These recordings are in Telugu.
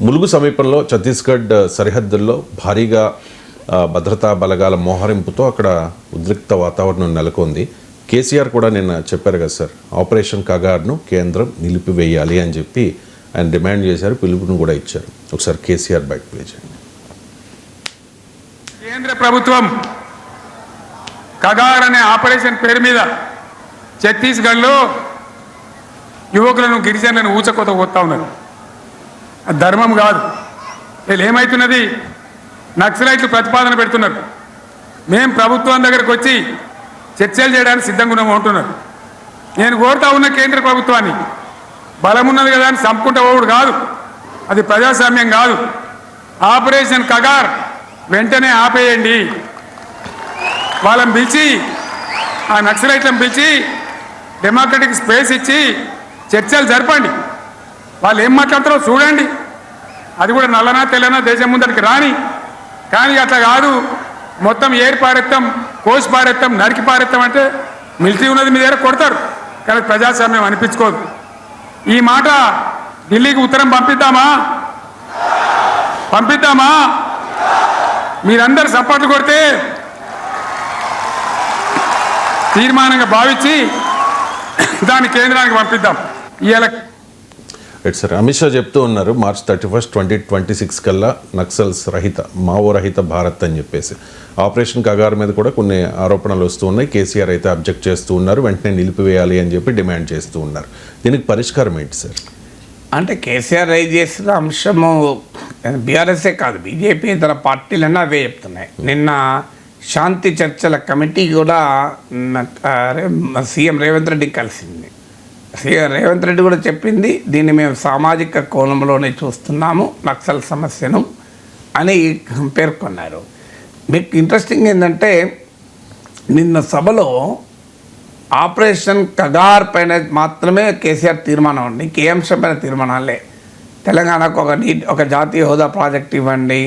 ములుగు సమీపంలో ఛత్తీస్గఢ్ సరిహద్దుల్లో భారీగా భద్రతా బలగాల మోహరింపుతో అక్కడ ఉద్రిక్త వాతావరణం నెలకొంది. కేసీఆర్ కూడా నిన్న చెప్పారు కదా సార్, ఆపరేషన్ కగార్ను కేంద్రం నిలిపివేయాలి అని చెప్పి ఆయన డిమాండ్ చేశారు, పిలుపును కూడా ఇచ్చారు. ఒకసారి కేసీఆర్ బైక్ ప్లే చేయండి. కేంద్ర ప్రభుత్వం కగార్ అనే ఆపరేషన్ పేరు మీద ఛత్తీస్గఢ్లో యువకులను గిరిజనులను ఊచకోత పోతా ఉన్నారు. ధర్మం కాదు. వీళ్ళు ఏమవుతున్నది, నక్సలైట్లు ప్రతిపాదన పెడుతున్నారు. మేము ప్రభుత్వం దగ్గరకు వచ్చి చర్చలు చేయడానికి సిద్ధంగా ఉన్నాము అంటున్నారు. నేను కోరుతా ఉన్న కేంద్ర ప్రభుత్వాన్ని, బలం ఉన్నది కదా అని చంపుకుంటా పోవుడు కాదు, అది ప్రజాస్వామ్యం కాదు. ఆపరేషన్ కగార్ వెంటనే ఆపేయండి. వాళ్ళని పిలిచి, ఆ నక్సలైట్లను పిలిచి డెమోక్రటిక్ స్పేస్ ఇచ్చి చర్చలు జరపండి. వాళ్ళు ఏం మాట్లాడతారో చూడండి. అది కూడా నల్లనా తెల్లనా దేశం ముందరికి రాని. కానీ అట్లా కాదు, మొత్తం ఏర్ పారెత్తాం, కోసి పారెత్తాం, నరికి పారెత్తాం అంటే మిలిటరీ ఉన్నది మీ దగ్గర కొడతారు. కానీ ప్రజాస్వామ్యం అనిపించుకోదు. ఈ మాట ఢిల్లీకి ఉత్తరం పంపిద్దామా? మీరందరూ సపోర్ట్లు కొడితే తీర్మానంగా భావించి దాన్ని కేంద్రానికి పంపిద్దాం. ఇవాళ సార్ అమిత్ షా చెప్తూ ఉన్నారు, మార్చ్ 31, 2026 కల్లా నక్సల్స్ రహిత, మావో రహిత భారత్ అని చెప్పేసి. ఆపరేషన్ కగార్ మీద కూడా కొన్ని ఆరోపణలు వస్తూ ఉన్నాయి. కేసీఆర్ అయితే అబ్జెక్ట్ చేస్తూ ఉన్నారు, వెంటనే నిలిపివేయాలి అని చెప్పి డిమాండ్ చేస్తూ ఉన్నారు. దీనికి పరిష్కారం ఏంటి సార్? అంటే కేసీఆర్ రైజ్ చేసిన అంశము బీఆర్ఎస్ఏ కాదు, బీజేపీ ఇతర పార్టీలన్నా అవే చెప్తున్నాయి. నిన్న శాంతి చర్చల కమిటీ కూడా సీఎం రేవంత్ రెడ్డికి కలిసింది. రేవంత్ రెడ్డి కూడా చెప్పింది, దీన్ని మేము సామాజిక కోణంలోనే చూస్తున్నాము నక్సల్ సమస్యను అని పేర్కొన్నారు. మీకు ఇంట్రెస్టింగ్ ఏంటంటే, నిన్న సభలో ఆపరేషన్ కగార్ పైన మాత్రమే కేసీఆర్ తీర్మానం ఉంది. ఇంకే అంశం పైన తీర్మానాలే. తెలంగాణకు ఒక జాతీయ హోదా ప్రాజెక్ట్ ఇవ్వండి,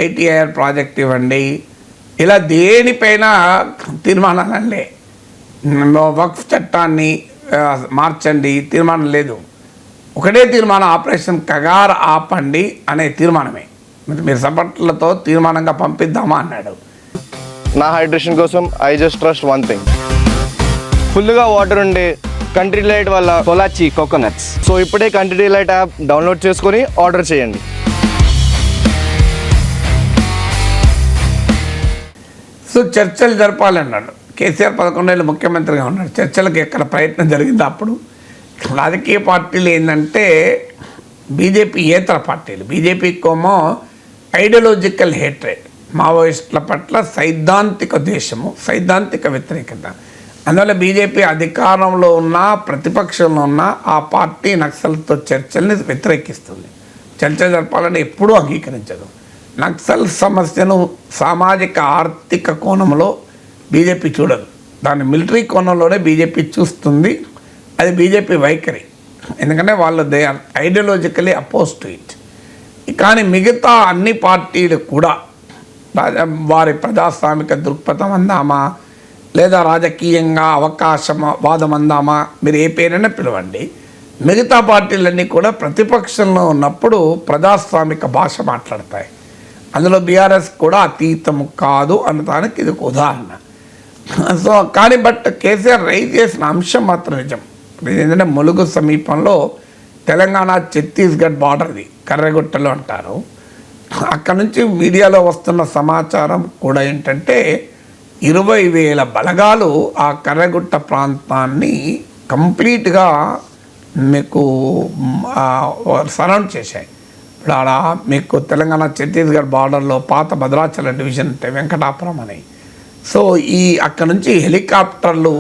ఐటీఐఆర్ ప్రాజెక్ట్ ఇవ్వండి, ఇలా దేనిపైన తీర్మానాలే. వక్ఫ్ చట్టాన్ని మార్చండి తీర్మానం లేదు. ఒకటే తీర్మానం, ఆపరేషన్ కగార్ ఆపండి అనే తీర్మానమే. మీరు సపోర్ట్లతో తీర్మానంగా పంపిద్దామా అన్నాడు. నా హైడ్రేషన్ కోసం I just trust one thing, ఫుల్గా వాటర్ ఉండే కంట్రీ డిలైట్ వల్ల పొలాచి కోకోనట్స్. సో ఇప్పుడే కంట్రీ డిలైట్ యాప్ డౌన్లోడ్ చేసుకొని ఆర్డర్ చేయండి. సో చర్చలు జరపాలన్నాడు కేసీఆర్. 11 ఏళ్ళు ముఖ్యమంత్రిగా ఉన్నాడు. చర్చలకు ఎక్కడ ప్రయత్నం జరిగింది అప్పుడు. రాజకీయ పార్టీలు ఏంటంటే బీజేపీ ఏతర పార్టీలు, బీజేపీకేమో ఐడియాలజికల్ హేట్రేడ్, మావోయిస్టుల పట్ల సైద్ధాంతిక ద్వేషము, సైద్ధాంతిక వ్యతిరేకత. అందువల్ల బీజేపీ అధికారంలో ఉన్నా ప్రతిపక్షంలో ఉన్నా ఆ పార్టీ నక్సల్తో చర్చల్ని వ్యతిరేకిస్తుంది. చర్చ జరపాలని ఎప్పుడూ అంగీకరించదు. నక్సల్ సమస్యను సామాజిక ఆర్థిక కోణంలో బీజేపీ చూడదు, దాన్ని మిలిటరీ కోణంలోనే బీజేపీ చూస్తుంది. అది బీజేపీ వైఖరి. ఎందుకంటే వాళ్ళు they are ideologically oppose to it. కానీ మిగతా అన్ని పార్టీలు కూడా వారి ప్రజాస్వామిక దృక్పథం అందామా, లేదా రాజకీయంగా అవకాశవాదం అందామా, మీరు ఏ పేరైనా పిలవండి, మిగతా పార్టీలన్నీ కూడా ప్రతిపక్షంలో ఉన్నప్పుడు ప్రజాస్వామిక భాష మాట్లాడతాయి. అందులో బీఆర్ఎస్ కూడా అతీతము కాదు అన్నదానికి ఇది ఒక ఉదాహరణ. సో కానీ కేసీఆర్ రైజ్ చేసిన అంశం మాత్రం నిజం. ఏంటంటే ములుగు సమీపంలో తెలంగాణ ఛత్తీస్గఢ్ బార్డర్ది, కర్రెగుట్టలు అంటారు. అక్కడ నుంచి మీడియాలో వస్తున్న సమాచారం కూడా ఏంటంటే 20,000 బలగాలు ఆ కర్రెగుట్ట ప్రాంతాన్ని కంప్లీట్గా మీకు సరౌండ్ చేశాయి. ఇప్పుడు ఆడ మీకు తెలంగాణ ఛత్తీస్గఢ్ బార్డర్లో పాత భద్రాచలం డివిజన్ అంటే వెంకటాపురం అని. సో అక్కడ నుంచి హెలికాప్టర్లు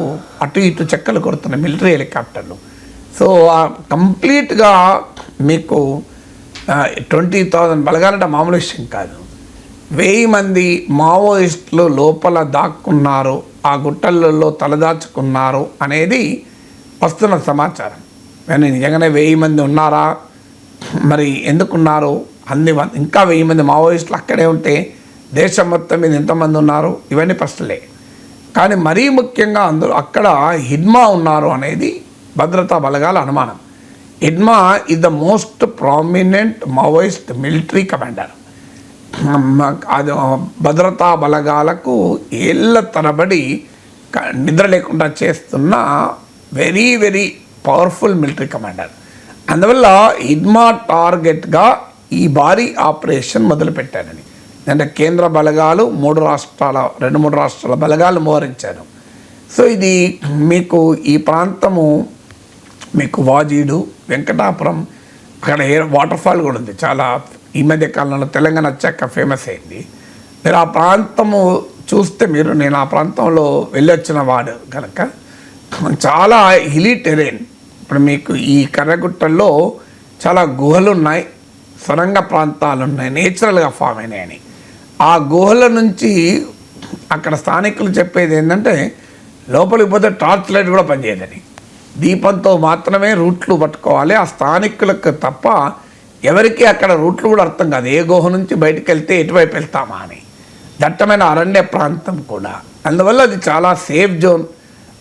అటు ఇటు చెక్కలు కొడుతున్నాయి, మిలిటరీ హెలికాప్టర్లు. సో కంప్లీట్గా మీకు 20,000 బలగాలంటే మామూలు విషయం కాదు. 1000 మంది మావోయిస్టులు లోపల దాక్కున్నారు, ఆ గుట్టలలో తలదాచుకున్నారు అనేది వస్తున్న సమాచారం. కానీ నిజంగానే 1000 మంది ఉన్నారా, మరి ఎందుకున్నారు, ఇంకా 1000 మంది మావోయిస్టులు అక్కడే ఉంటే దేశం మొత్తం మీద ఎంతమంది ఉన్నారు, ఇవన్నీ ప్రశ్నలే. కానీ మరీ ముఖ్యంగా అక్కడ హిడ్మా ఉన్నారు అనేది భద్రతా బలగాల అనుమానం. Hidma is the most prominent Maoist military commander. అది భద్రతా బలగాలకు ఏళ్ళ తరబడి నిద్ర లేకుండా చేస్తున్న very very powerful military commander. అందువల్ల హిడ్మా టార్గెట్గా ఈ భారీ ఆపరేషన్ మొదలుపెట్టారని, అంటే కేంద్ర బలగాలు 2-3 రాష్ట్రాల బలగాలు మోహరించారు. సో ఇది మీకు ఈ ప్రాంతము మీకు వాజీడు, వెంకటాపురం, అక్కడ వాటర్ ఫాల్ కూడా ఉంది, చాలా ఈ మధ్య కాలంలో తెలంగాణ వచ్చాక ఫేమస్ అయింది. మీరు ఆ ప్రాంతము చూస్తే నేను ఆ ప్రాంతంలో వెళ్ళొచ్చిన వాడు కనుక చాలా హిలీ టెరెన్. ఇప్పుడు మీకు ఈ కర్రగుట్టల్లో చాలా గుహలు ఉన్నాయి, సొరంగ ప్రాంతాలు ఉన్నాయి, నేచురల్గా ఫామ్ అయినాయని. ఆ గుహల నుంచి అక్కడ స్థానికులు చెప్పేది ఏంటంటే లోపలికి పోతే టార్చ్ లైట్ కూడా పనిచేయదని, దీపంతో మాత్రమే రూట్లు పట్టుకోవాలి. ఆ స్థానికులకు తప్ప ఎవరికి అక్కడ రూట్లు కూడా అర్థం కాదు, ఏ గుహ నుంచి బయటకు వెళ్తే ఎటువైపు వెళ్తామా అని. దట్టమైన అరణ్య ప్రాంతం కూడా, అందువల్ల అది చాలా సేఫ్ జోన్.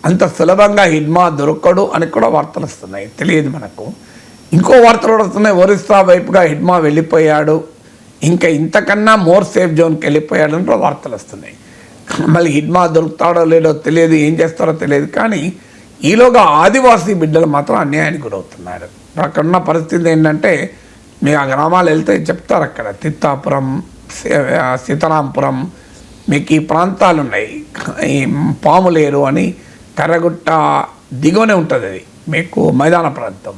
అంత సులభంగా హిడ్మా దొరకడు అని కూడా వార్తలు వస్తున్నాయి, తెలియదు మనకు. ఇంకో వార్తలు కూడా వస్తున్నాయి, ఒరిస్సా వైపుగా హిడ్మా వెళ్ళిపోయాడు, ఇంకా ఇంతకన్నా మోర్ సేఫ్ జోన్కి వెళ్ళిపోయాడు అని కూడా వార్తలు వస్తున్నాయి. మళ్ళీ హిడ్మా దొరుకుతాడో లేదో తెలియదు, ఏం చేస్తారో తెలియదు. కానీ ఈలోగా ఆదివాసీ బిడ్డలు మాత్రం అన్యాయానికి గురవుతున్నారు. అక్కడున్న పరిస్థితి ఏంటంటే మీరు ఆ గ్రామాలు వెళ్తే చెప్తారు, అక్కడ తిత్తాపురం, సీతారాంపురం, మీకు ఈ ప్రాంతాలు ఉన్నాయి. ఈ పాములేరు అని కర్రగుట్ట దిగువనే ఉంటుంది, అది మీకు మైదాన ప్రాంతం.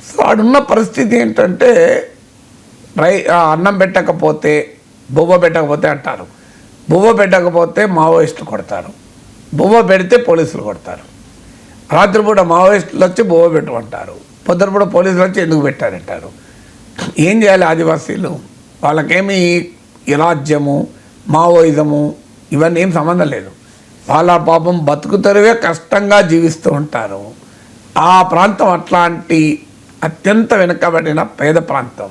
సో ఆడున్న పరిస్థితి ఏంటంటే అన్నం పెట్టకపోతే బువ్వ పెట్టకపోతే అంటారు, బువ్వ పెట్టకపోతే మావోయిస్టులు కొడతారు, బువ్వ పెడితే పోలీసులు కొడతారు. రాత్రిపూట మావోయిస్టులు వచ్చి బువ్వ పెట్టమంటారు, పొద్దునపూట పోలీసులు వచ్చి ఎందుకు పెట్టారంటారు. ఏం చేయాలి ఆదివాసీలు? వాళ్ళకేమి ఈ రాజ్యము, మావోయిజము ఇవన్నీ ఏం సంబంధం లేదు. వాళ్ళ పాపం బతుకుతరువే కష్టంగా జీవిస్తూ ఉంటారు. ఆ ప్రాంతం అట్లాంటి అత్యంత వెనుకబడిన పేద ప్రాంతం.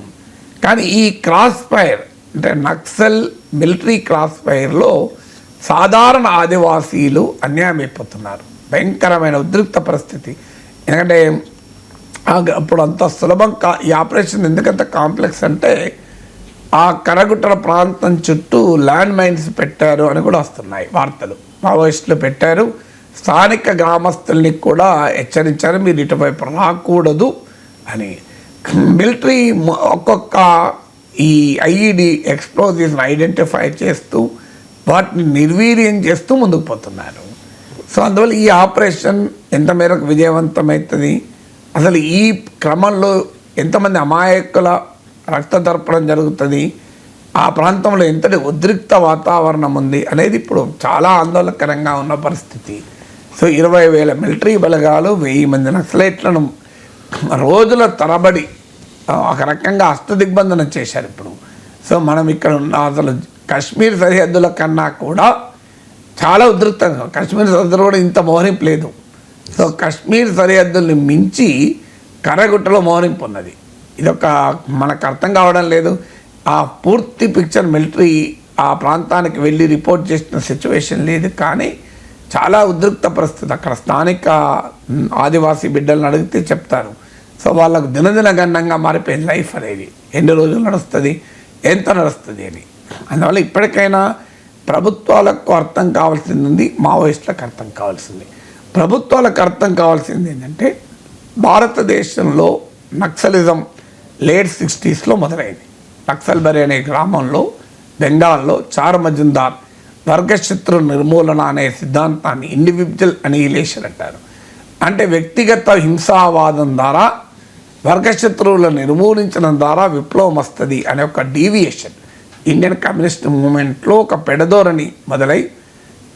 కానీ ఈ క్రాస్ ఫైర్ అంటే నక్సల్ మిలిటరీ క్రాస్ ఫైర్లో సాధారణ ఆదివాసీలు అన్యాయం అయిపోతున్నారు. భయంకరమైన ఉద్రిక్త పరిస్థితి. ఎందుకంటే అప్పుడు అంత సులభం ఈ ఆపరేషన్ ఎందుకంత కాంప్లెక్స్ అంటే ఆ కరగుట్టల ప్రాంతం చుట్టూ ల్యాండ్ మైన్స్ పెట్టారు అని కూడా వస్తున్నాయి వార్తలు. మావోయిస్టులు పెట్టారు, స్థానిక గ్రామస్తుల్ని కూడా హెచ్చరించారు, మీరు ఇటువైపు రాకూడదు అని. మిలిటరీ ఒక్కొక్క ఈ ఐఈడి ఎక్స్ప్లోజివ్స్ని ఐడెంటిఫై చేస్తూ వాటిని నిర్వీర్యం చేస్తూ ముందుకు పోతున్నారు. సో అందువల్ల ఈ ఆపరేషన్ ఎంత మేరకు విజయవంతమవుతుంది, అసలు ఈ క్రమంలో ఎంతమంది అమాయకుల రక్తదర్పణం జరుగుతుంది, ఆ ప్రాంతంలో ఎంతటి ఉద్రిక్త వాతావరణం ఉంది అనేది ఇప్పుడు చాలా ఆందోళనకరంగా ఉన్న పరిస్థితి. సో 20,000 మిలిటరీ బలగాలు, 1000 మంది నక్సలైట్లను రోజుల తరబడి ఒక రకంగా అష్టదిగ్బంధన చేశారు ఇప్పుడు. సో మనం ఇక్కడ ఉన్న అసలు కాశ్మీర్ సరిహద్దుల కన్నా కూడా చాలా ఉద్రిక్తంగా, కాశ్మీర్ సరిహద్దులు కూడా ఇంత మోహరింపు లేదు. సో కాశ్మీర్ సరిహద్దుల్ని మించి కర్రగుట్టలో మోహరింపు ఉన్నది. ఇదొక మనకు అర్థం కావడం లేదు. ఆ పూర్తి పిక్చర్ మిలిటరీ ఆ ప్రాంతానికి వెళ్ళి రిపోర్ట్ చేసిన సిచ్యువేషన్ లేదు. కానీ చాలా ఉద్రిక్త పరిస్థితి అక్కడ. స్థానిక ఆదివాసీ బిడ్డలను అడిగితే చెప్తారు. సో వాళ్ళకు దినదిన గణంగా మారిపోయింది లైఫ్ అనేది. ఎన్ని రోజులు నడుస్తుంది, ఎంత నడుస్తుంది అని. అందువల్ల ఇప్పటికైనా ప్రభుత్వాలకు అర్థం కావాల్సింది ఉంది, మావోయిస్టులకు అర్థం కావాల్సింది. ప్రభుత్వాలకు అర్థం కావాల్సింది ఏంటంటే భారతదేశంలో నక్సలిజం లేట్ 60s మొదలైంది. నక్సల్బరీ అనే గ్రామంలో బెంగాల్లో చార్ మజుందార్ వర్గశత్రు నిర్మూలన అనే సిద్ధాంతాన్ని ఇండివిజువల్ అనిహిలేషన్ అంటారు. అంటే వ్యక్తిగత హింసావాదం ద్వారా వర్గశత్రువులను నిర్మూలించడం ద్వారా విప్లవం వస్తుంది అనే ఒక డీవియేషన్ ఇండియన్ కమ్యూనిస్ట్ మూమెంట్లో ఒక పెడధోరణి మొదలై,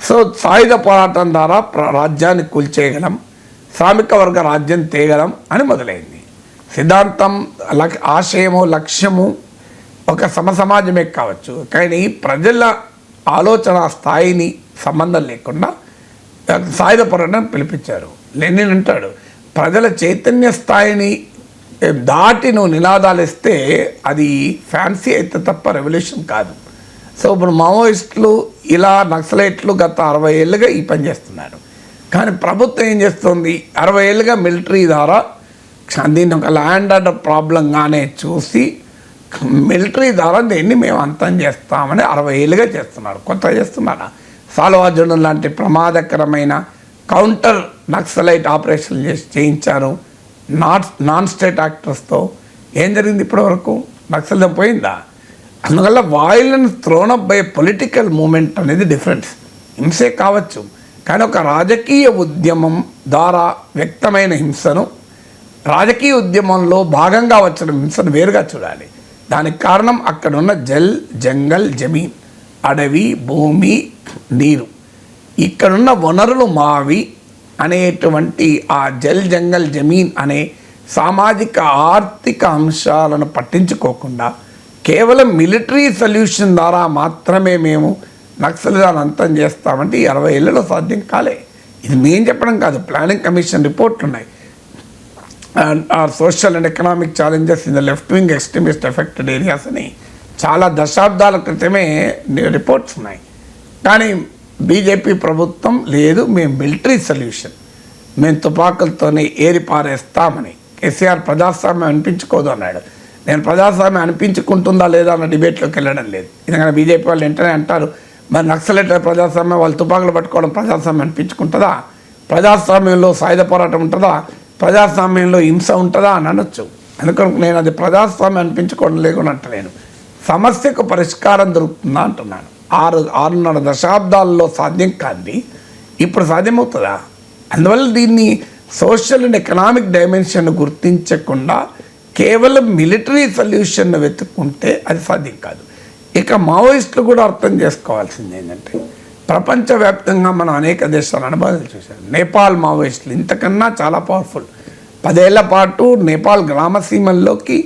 సో సాయుధ పోరాటం ద్వారా రాజ్యాన్ని కూల్చేయగలం, శ్రామిక వర్గ రాజ్యం తేగలం అని మొదలైంది. సిద్ధాంతం, ఆశయము, లక్ష్యము ఒక సమసమాజమే కావచ్చు, కానీ ప్రజల ఆలోచన స్థాయిని సంబంధం లేకుండా సాయుధ పోరాటం పిలిపించారు. లెనిన్ అంటాడు, ప్రజల చైతన్య స్థాయిని దాటి నువ్వు నినాదాలు ఇస్తే అది ఫ్యాన్సీ అయితే తప్ప రెవల్యూషన్ కాదు. సో ఇప్పుడు మావోయిస్టులు ఇలా నక్సలైట్లు గత 60 ఏళ్ళుగా ఈ పని చేస్తున్నారు. కానీ ప్రభుత్వం ఏం చేస్తుంది, 60 ఏళ్ళుగా మిలిటరీ ద్వారా దీన్ని ఒక ల్యాండ్ ఆర్డర్ ప్రాబ్లంగానే చూసి మిలిటరీ ద్వారా దీన్ని మేము అంతం చేస్తామని 60 ఏళ్ళుగా చేస్తున్నారు. కొత్తగా చేస్తున్నారా? సాల్వాజుడు లాంటి ప్రమాదకరమైన కౌంటర్ నక్సలైట్ ఆపరేషన్ చేయించారు నాన్ స్టేట్ యాక్టర్స్తో. ఏం జరిగింది ఇప్పటివరకు? నక్సలిజం పోయిందా? అందువల్ల violence thrown up by political movement అనేది డిఫరెన్స్. హింసే కావచ్చు, కానీ ఒక రాజకీయ ఉద్యమం ద్వారా వ్యక్తమైన హింసను, రాజకీయ ఉద్యమంలో భాగంగా వచ్చిన హింసను వేరుగా చూడాలి. దానికి కారణం అక్కడ ఉన్న జంగల్ జమీన్, అడవి, భూమి, నీరు, ఇక్కడున్న వనరులు మావి అనేటువంటి ఆ జంగల్ జమీన్ అనే సామాజిక ఆర్థిక అంశాలను పట్టించుకోకుండా కేవలం మిలిటరీ సొల్యూషన్ ద్వారా మాత్రమే మేము నక్సలిజాన్ని అంతం చేస్తామంటే 60 ఏళ్ళలో సాధ్యం కాలే. ఇది మేము చెప్పడం కాదు, ప్లానింగ్ కమిషన్ రిపోర్ట్లు ఉన్నాయి. Social and economic challenges in the left wing extremist affected areas అని చాలా దశాబ్దాల క్రితమే రిపోర్ట్స్ ఉన్నాయి. కానీ బీజేపీ ప్రభుత్వం లేదు, మేము మిలిటరీ సొల్యూషన్, మేము తుపాకులతోనే ఏరి పారేస్తామని. కేసీఆర్ ప్రజాస్వామ్యం అనిపించుకోదు అన్నాడు. నేను ప్రజాస్వామ్యం అనిపించుకుంటుందా లేదా అన్న డిబేట్లోకి వెళ్ళడం లేదు. ఎందుకంటే బీజేపీ వాళ్ళు వెంటనే అంటారు, మరి నక్సలైట్ ప్రజాస్వామ్యం, వాళ్ళు తుపాకులు పట్టుకోవడం ప్రజాస్వామ్యం అనిపించుకుంటుందా? ప్రజాస్వామ్యంలో సాయుధ పోరాటం ఉంటుందా? ప్రజాస్వామ్యంలో హింస ఉంటుందా అని అనొచ్చు. అందుకని నేను అది ప్రజాస్వామ్యం అనిపించుకోవడం లేకుండా అంటలేను, సమస్యకు పరిష్కారం దొరుకుతుందా అంటున్నాను. 6.5 దశాబ్దాల్లో సాధ్యం కాదు, ఇప్పుడు సాధ్యమవుతుందా? అందువల్ల దీన్ని సోషల్ అండ్ ఎకనామిక్ డైమెన్షన్ గుర్తించకుండా కేవలం మిలిటరీ సొల్యూషన్ వెతుక్కుంటే అది సాధ్యం కాదు. ఇక మావోయిస్టులు కూడా అర్థం చేసుకోవాల్సింది ఏంటంటే, ప్రపంచవ్యాప్తంగా మనం అనేక దేశాల అనుభవాలు చూసాం. నేపాల్ మావోయిస్టులు ఇంతకన్నా చాలా పవర్ఫుల్. 10 ఏళ్ల పాటు నేపాల్ గ్రామసీమల్లోకి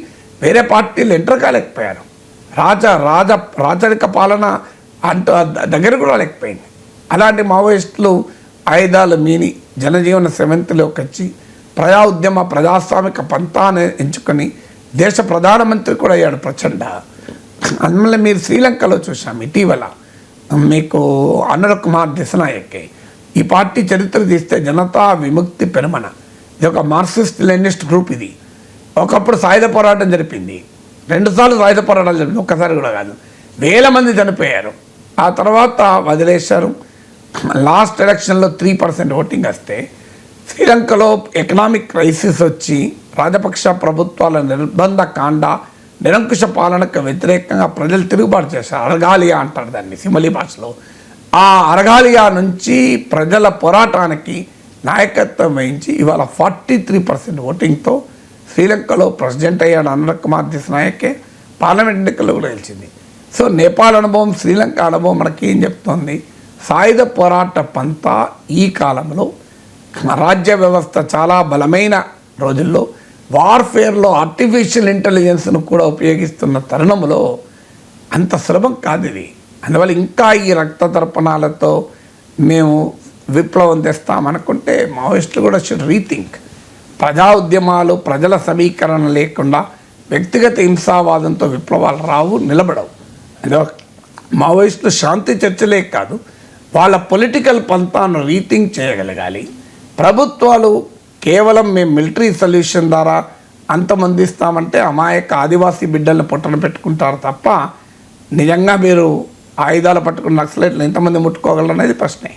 వేరే పార్టీలు ఎంటర్ కాలేకపోయారు. రాజరిక పాలన అంటూ దగ్గర కూడా లేకపోయింది. అలాంటి మావోయిస్టులు ఆయుధాలు మీని జనజీవన సెవెంత్లోకి వచ్చి ప్రజాస్వామిక పంతాన్ని ఎంచుకొని దేశ ప్రధానమంత్రి కూడా అయ్యాడు ప్రచండ. అందువల్ల మీరు శ్రీలంకలో చూసాం ఇటీవల, మీకు అనుర కుమార్ దిశనాయకే. ఈ పార్టీ చరిత్ర తీస్తే జనతా విముక్తి పెరమన, ఇది ఒక మార్క్సిస్ట్ లెనినిస్ట్ గ్రూప్. ఇది ఒకప్పుడు సాయుధ పోరాటం జరిపింది, 2 సార్లు సాయుధ పోరాటాలు జరిపింది, ఒక్కసారి కూడా కాదు. 1000 మంది చనిపోయారు. ఆ తర్వాత వదిలేశారు. లాస్ట్ ఎలక్షన్లో 3% ఓటింగ్ వస్తే శ్రీలంకలో ఎకనామిక్ క్రైసిస్ వచ్చి రాజపక్ష ప్రభుత్వాల నిర్బంధ కాండ, నిరంకుశ పాలనకు వ్యతిరేకంగా ప్రజలు తిరుగుబాటు చేశారు. అరగాలియా అంటారు దాన్ని సిమలి భాషలో. ఆ అరగాలియా నుంచి ప్రజల పోరాటానికి నాయకత్వం వహించి ఇవాళ 43% ఓటింగ్తో శ్రీలంకలో ప్రెసిడెంట్ అయ్యాడు అనుర కుమార్ దిశనాయకే. పార్లమెంట్ ఎన్నికల్లో కూడా గెలిచింది. సో నేపాల్ అనుభవం, శ్రీలంక అనుభవం మనకి ఏం చెప్తోంది? సాయుధ పోరాట పంతా ఈ కాలంలో రాజ్య వ్యవస్థ చాలా బలమైన రోజుల్లో వార్ఫేర్లో ఆర్టిఫిషియల్ ఇంటెలిజెన్స్ను కూడా ఉపయోగిస్తున్న తరుణంలో అంత సులభం కాదు ఇది. అందువల్ల ఇంకా ఈ రక్త తర్పణాలతో మేము విప్లవం తెస్తామనుకుంటే మావోయిస్టులు కూడా షుడ్ రీథింక్. ప్రజా ఉద్యమాలు, ప్రజల సమీకరణ లేకుండా వ్యక్తిగత హింసావాదంతో విప్లవాలు రావు, నిలబడవు. అదే మావోయిస్టులు శాంతి చర్చలే కాదు, వాళ్ళ పొలిటికల్ పంతాను రీథింక్ చేయగలగాలి. ప్రభుత్వాలు కేవలం మేము మిలిటరీ సొల్యూషన్ ద్వారా అంతమందిస్తామంటే అమాయక ఆదివాసీ బిడ్డలను పొట్టన పెట్టుకుంటారు తప్ప నిజంగా మీరు ఆయుధాలు పట్టుకున్న నక్సలైట్లు ఎంతమంది ముట్టుకోగలరు అనేది ప్రశ్నే.